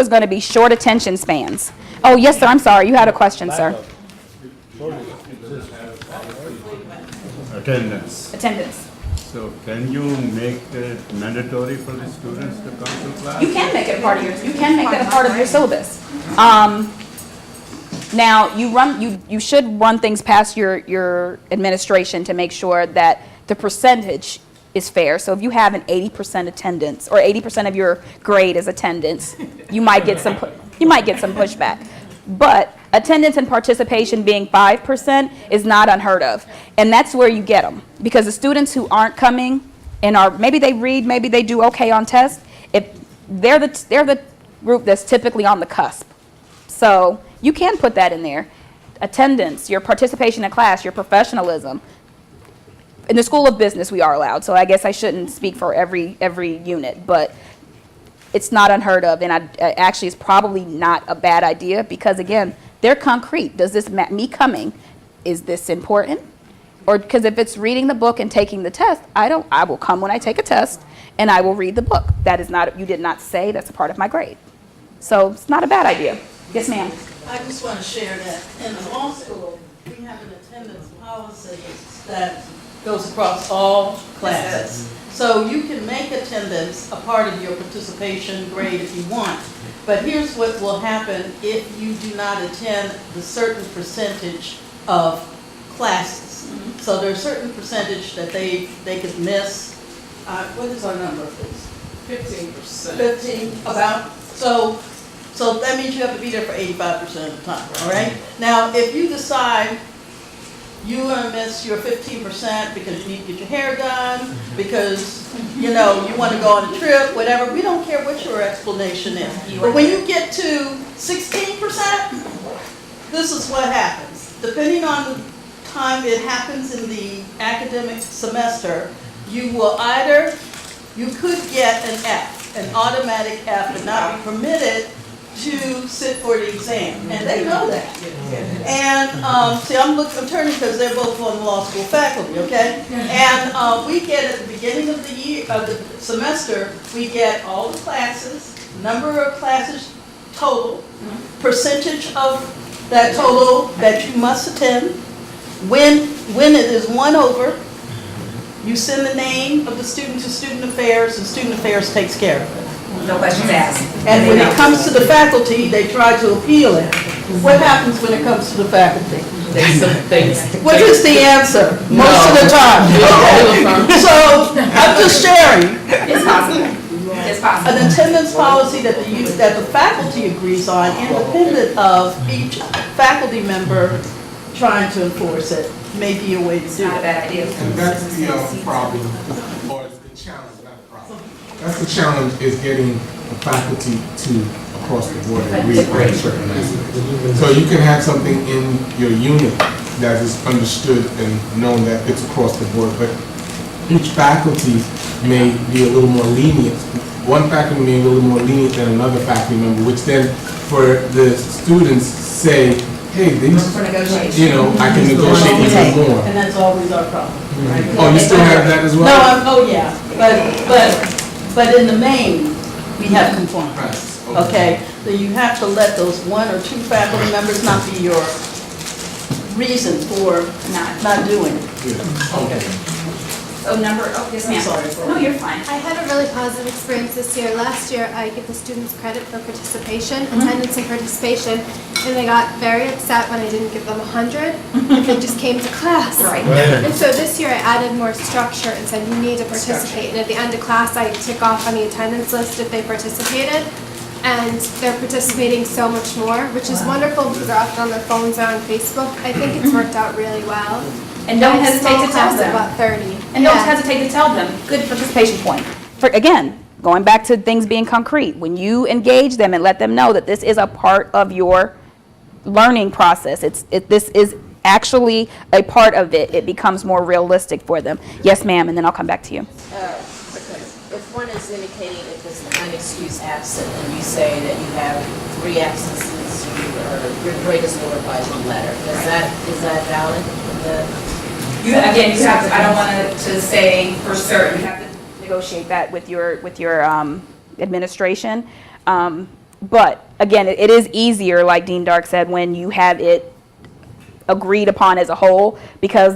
was going to be short attention spans. Oh, yes, sir. I'm sorry. You had a question, sir. Attendance. Attendance. So can you make it mandatory for the students to come to class? You can make it a part of your. You can make that a part of your syllabus. Now you should run things past your administration to make sure that the percentage is fair. So if you have an 80% attendance or 80% of your grade is attendance, you might get some pushback. But attendance and participation being 5% is not unheard of, and that's where you get them, because the students who aren't coming and are maybe they read, maybe they do okay on tests, if they're the group that's typically on the cusp. So you can put that in there. Attendance, your participation in class, your professionalism. In the School of Business, we are allowed, so I guess I shouldn't speak for every unit, but it's not unheard of, and actually it's probably not a bad idea, because again, they're concrete. Does this me coming, is this important? Or because if it's reading the book and taking the test, I will come when I take a test and I will read the book. That is not, you did not say that's a part of my grade. So it's not a bad idea. Yes, ma'am. I just want to share that in the law school, we have an attendance policy that goes across all classes. So you can make attendance a part of your participation grade if you want. But here's what will happen if you do not attend the certain percentage of classes. Mm-hmm. So there's a certain percentage that they could miss. What is our number, please? 15%. 15, about. So that means you have to be there for 85% of the time, all right? Now, if you decide you're going to miss your 15% because you need to get your hair done, because, you know, you want to go on a trip, whatever. We don't care what your explanation is. But when you get to 16%, this is what happens. Depending on the time it happens in the academic semester, you could get an F, an automatic F, and not be permitted to sit for the exam, and they know that. And see, I'm turning because they're both on the law school faculty, okay? And we get at the beginning of the year, of the semester, we get all the classes, number of classes total, percentage of that total that you must attend. When it is 1 over, you send the name of the student to Student Affairs, and Student Affairs takes care of it. No questions asked. And when it comes to the faculty, they try to appeal it. What happens when it comes to the faculty? What is the answer? Most of the time. Okay. So I'm just sharing. It's possible. It's possible. An attendance policy that the faculty agrees on, independent of each faculty member trying to enforce it, may be a way to do it. It's not a bad idea. And that's the problem, or the challenge, not the problem. That's the challenge, is getting the faculty to, across the board, agree on certain aspects. So you can have something in your unit that is understood and known that it's across the board, but each faculty may be a little more lenient. One faculty may be a little more lenient than another faculty member, which then, for the students, say, hey, these, you know, I can negotiate even more. And that's always our problem. Right? Oh, you still have that as well? No, yeah, but in the main, we have compliance. Okay, so you have to let those 1 or 2 faculty members not be your reason for not doing it. Yeah. Okay. Oh, yes, ma'am. Sorry. No, you're fine. I had a really positive experience this year. Last year, I give the students credit for participation, attendance and participation, and they got very upset when I didn't give them 100 if they just came to class. Right. And so this year, I added more structure and said, you need to participate. And at the end of class, I tick off on the attendance list if they participated. And they're participating so much more, which is wonderful because they're often on their phones or on Facebook. I think it's worked out really well. And don't hesitate to tell them. About 30. And don't hesitate to tell them. Good participation point. Again, going back to things being concrete, when you engage them and let them know that this is a part of your learning process, this is actually a part of it, it becomes more realistic for them. Yes, ma'am, and then I'll come back to you. If one is indicating if it's an unexcused absent and you say that you have 3 absences, your grade is lowered by 1 letter, is that valid? You have to, I don't want to say for certain, you have to negotiate that with your administration. But again, it is easier, like Dean Dark said, when you have it agreed upon as a whole, because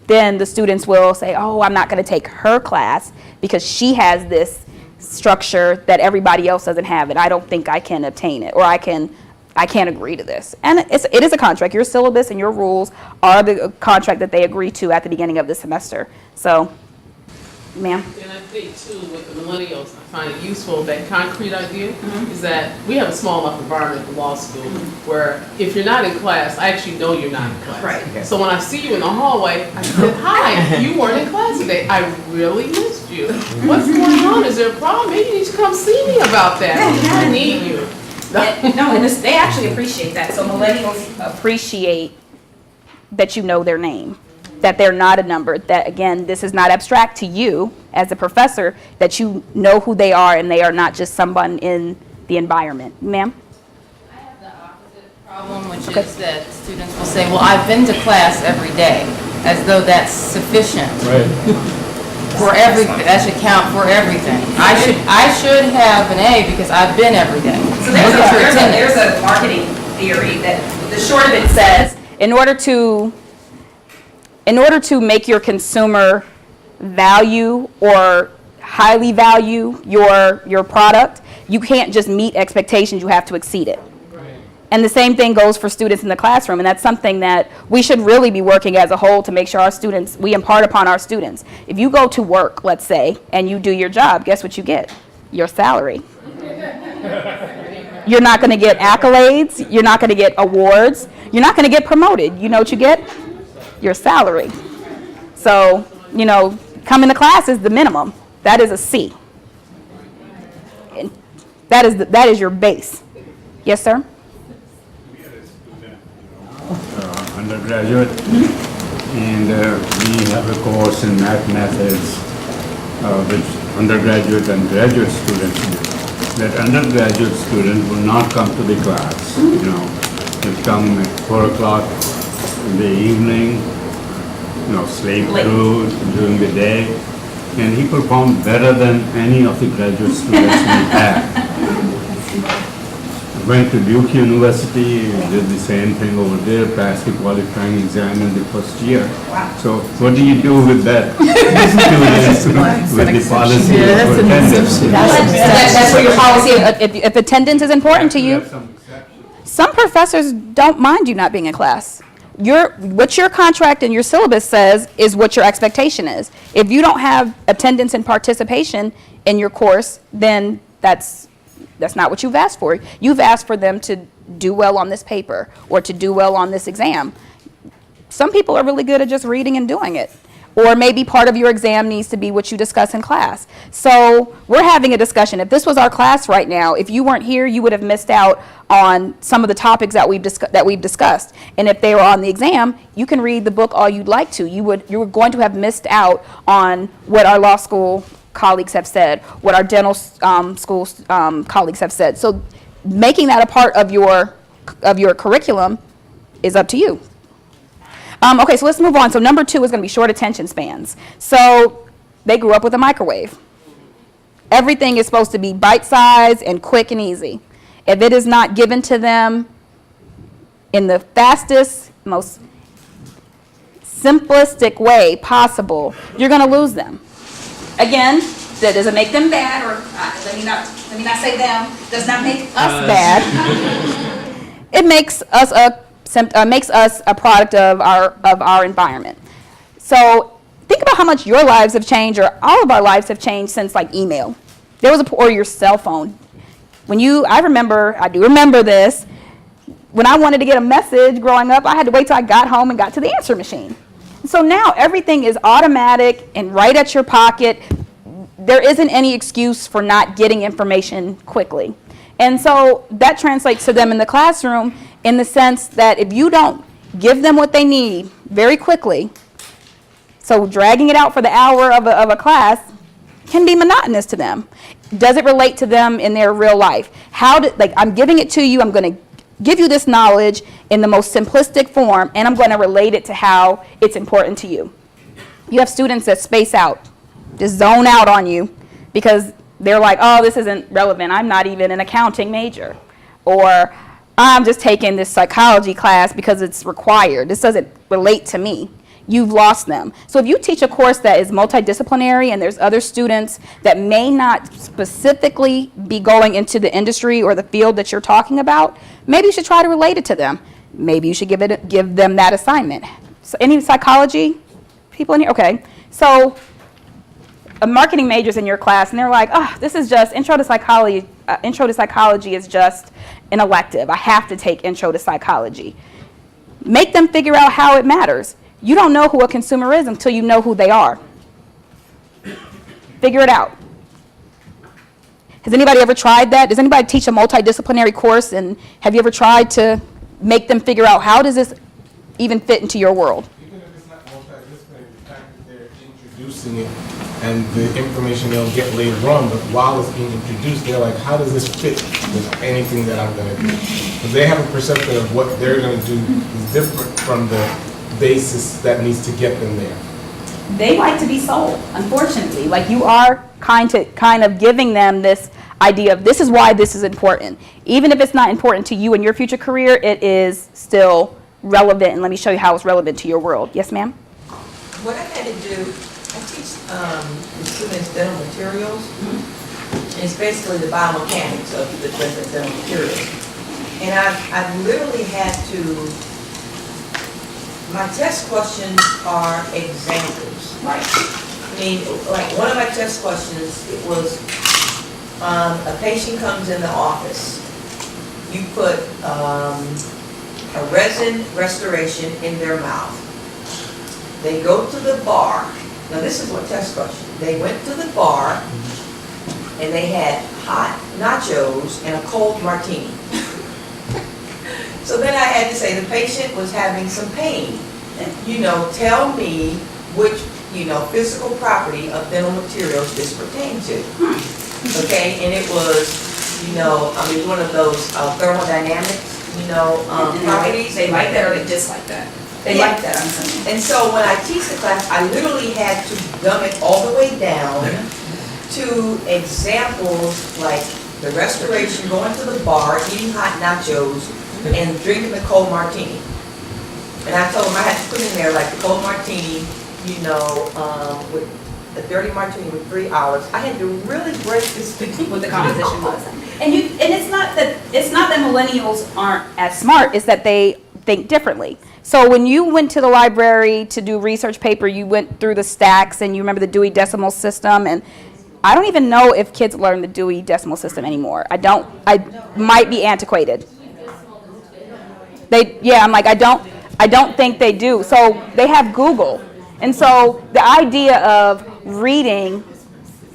then the students will say, oh, I'm not going to take her class because she has this structure that everybody else doesn't have, and I don't think I can obtain it, or I can't agree to this. And it is a contract. Your syllabus and your rules are the contract that they agree to at the beginning of the semester. So, ma'am? And I think too, with the millennials, I find it useful, that concrete idea, is that we have a small enough environment at the law school where if you're not in class, I actually know you're not in class. Right. So when I see you in the hallway, I said, hi, you weren't in class today. I really missed you. What's going on? Is there a problem? Maybe you need to come see me about that. I need you. No, and they actually appreciate that. So millennials appreciate that you know their name, that they're not a number, that again, this is not abstract to you as a professor, that you know who they are and they are not just someone in the environment. Ma'am? I have the opposite problem, which is that students will say, well, I've been to class every day, as though that's sufficient. For everything, that should count for everything. I should have an A because I've been every day. So there's a marketing theory that the short of it says, in order to make your consumer value or highly value your product, you can't just meet expectations, you have to exceed it. And the same thing goes for students in the classroom, and that's something that we should really be working as a whole to make sure we impart upon our students. If you go to work, let's say, and you do your job, guess what you get? Your salary. You're not going to get accolades, you're not going to get awards, you're not going to get promoted. You know what you get? Your salary. So, coming to class is the minimum. That is a C. And that is your base. Yes, sir? Undergraduate, and we have a course in math methods, which undergraduate and graduate students do. That undergraduate student will not come to the class, They'll come at 4 o'clock in the evening, sleep through during the day, and he performed better than any of the graduate students we had. Went to Duke University, did the same thing over there, passed the qualifying exam in the first year. So what do you do with that students with the policy of attendance? That's what your policy, if attendance is important to We you, have some exceptions. some professors don't mind you not being in class. What your contract and your syllabus says is what your expectation is. If you don't have attendance and participation in your course, then that's not what you've asked for. You've asked for them to do well on this paper or to do well on this exam. Some people are really good at just reading and doing it. Or maybe part of your exam needs to be what you discuss in class. So we're having a discussion. If this was our class right now, if you weren't here, you would have missed out on some of the topics that we've discussed. And if they were on the exam, you can read the book all you'd like to. You were going to have missed out on what our law school colleagues have said, what our dental school colleagues have said. So making that a part of your curriculum is up to you. Okay, so let's move on. So number 2 is going to be short attention spans. So they grew up with a microwave. Everything is supposed to be bite-sized and quick and easy. If it is not given to them in the fastest, most simplistic way possible, you're going to lose them. Again, that doesn't make them bad, or let me not say them, does not make us bad. It makes us a product of our environment. So think about how much your lives have changed, or all of our lives have changed since like email. Or your cell phone. I do remember this. When I wanted to get a message growing up, I had to wait till I got home and got to the answer machine. So now everything is automatic and right at your pocket. There isn't any excuse for not getting information quickly. And so that translates to them in the classroom in the sense that if you don't give them what they need very quickly, so dragging it out for the hour of a class can be monotonous to them. Does it relate to them in their real life? I'm giving it to you, I'm going to give you this knowledge in the most simplistic form, and I'm going to relate it to how it's important to you. You have students that space out, just zone out on you, because They're like, oh, this isn't relevant. I'm not even an accounting major. Or I'm just taking this psychology class because it's required. This doesn't relate to me. You've lost them. So if you teach a course that is multidisciplinary and there's other students that may not specifically be going into the industry or the field that you're talking about, maybe you should try to relate it to them. Maybe you should give them that assignment. So any psychology people in here? Okay. So a marketing major's in your class and they're like, oh, this is just intro to psychology. Intro to psychology is just an elective. I have to take intro to psychology. Make them figure out how it matters. You don't know who a consumer is until you know who they are. Figure it out. Has anybody ever tried that? Does anybody teach a multidisciplinary course, and have you ever tried to make them figure out how does this even fit into your world? Even if it's not multidisciplinary, the fact that they're introducing it and the information they'll get later on, but while it's being introduced, they're like, how does this fit with anything that I'm going to do? Because they have a perception of what they're going to do is different from the basis that needs to get them there. They like to be sold, unfortunately. Like, you are kind of giving them this idea of this is why this is important. Even if it's not important to you and your future career, it is still relevant, and let me show you how it's relevant to your world. Yes, ma'am? What I had to do, I teach the students dental materials. And it's basically the biomechanics of the different dental materials. And I've literally had to, my test questions are examples. Right. I mean, like one of my test questions, it was a patient comes in the office. You put a resin restoration in their mouth. They go to the bar. Now this is what test question. They went to the bar and they had hot nachos and a cold martini. So then I had to say the patient was having some pain. And, tell me which, physical property of dental materials this pertained to. Okay, and it was, one of those thermodynamics, properties. They like that or they dislike that? They like that, I'm saying. And so when I teach the class, I literally had to dumb it all the way down to examples like the restoration, going to the bar, eating hot nachos, and drinking the cold martini. And I told them I had to put in there like the cold martini, with a dirty martini with 3 olives. I had to really break this thing What the composition was. And it's not that millennials aren't as smart, it's that they think differently. So when you went to the library to do research paper, you went through the stacks and you remember the Dewey Decimal System, and I don't even know if kids learn the Dewey Decimal System anymore. I might be antiquated. I don't think they do. So they have Google. And so the idea of reading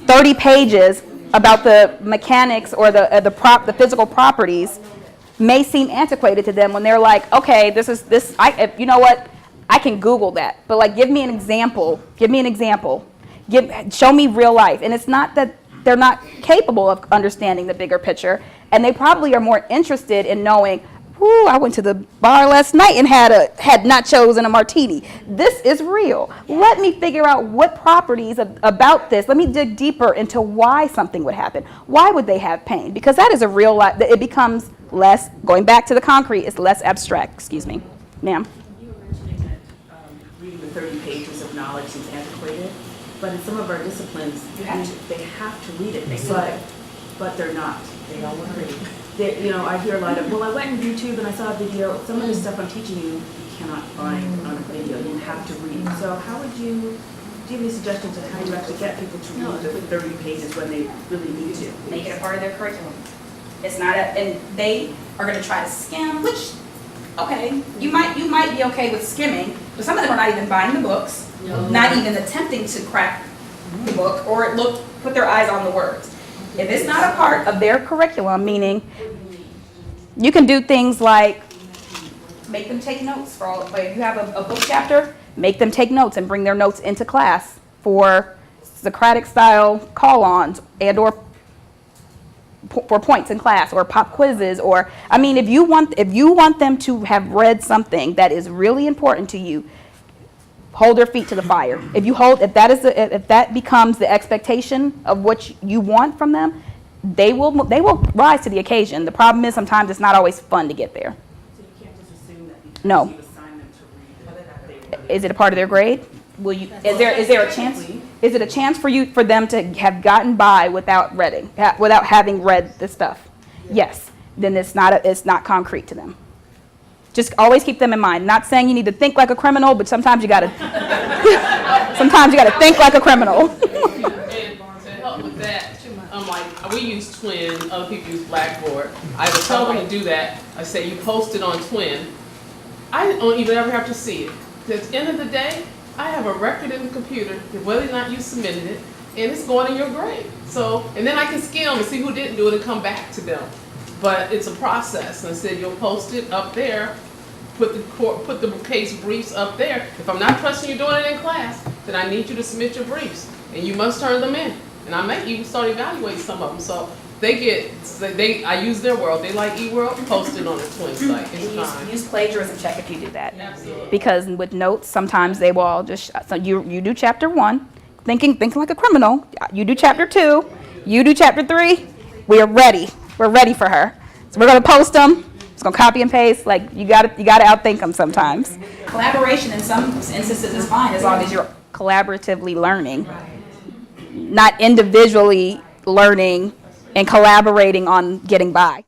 30 pages about the mechanics or the physical properties may seem antiquated to them when they're like, okay, you know what? I can Google that. But like, give me an example. Show me real life. And it's not that they're not capable of understanding the bigger picture. And they probably are more interested in knowing, I went to the bar last night and had nachos and a martini. This is real. Let me figure out what properties about this. Let me dig deeper into why something would happen. Why would they have pain? Because that is a real life. It becomes less, going back to the concrete, it's less abstract. Excuse me. Ma'am? You were mentioning that reading the 30 pages of knowledge is antiquated, but in some of our disciplines, they have to read it. But they're not. They don't want to read. I hear a lot of, I went on YouTube and I saw a video. Some of the stuff I'm teaching you cannot find on a video. You have to read. So how would you, do you have any suggestions on how you actually get people to read the 30 pages when they really need to? Make it a part of their curriculum. It's not, and they are going to try to skim, which, okay, you might be okay with skimming, but some of them are not even buying the books, not even attempting to crack the book or put their eyes on the words. If it's not a part of their curriculum, meaning you can do things like make them take notes for all. If you have a book chapter, make them take notes and bring their notes into class for Socratic style call-ons and/or for points in class or pop quizzes. Or if you want them to have read something that is really important to you, hold their feet to the fire. If that becomes the expectation of what you want from them, they will rise to the occasion. The problem is sometimes it's not always fun to get there. So you can't just assume that because No. you assign them to read it. Is it a part of their grade? Is there a chance? Is it a chance for them to have gotten by without having read the stuff? Yes. Then it's not concrete to them. Just always keep them in mind. Not saying you need to think like a criminal, but sometimes you gotta think like a criminal. And to help with that, we use Twin, other people use Blackboard. I would tell them to do that. I say you post it on Twin. I don't even ever have to see it. Because at the end of the day, I have a record in the computer that whether or not you submitted it, and it's going in your grade. So, and then I can skim and see who didn't do it and come back to them. But it's a process. And I said you'll post it up there, put the case briefs up there. If I'm not trusting you doing it in class, then I need you to submit your briefs, and you must turn them in. And I may even start evaluating some of them. So I use their world. They like eWorld, post it on the Twin site. It's fine. Use plagiarism check if you do that. Absolutely. Because with notes, sometimes they will all just, so you do chapter 1, thinking like a criminal. You do chapter 2, you do chapter 3. We are ready. We're ready for her. So we're gonna post them. It's gonna copy and paste. Like you gotta outthink them sometimes. Collaboration in some instances is fine as long as you're collaboratively learning, not individually learning and collaborating on getting by.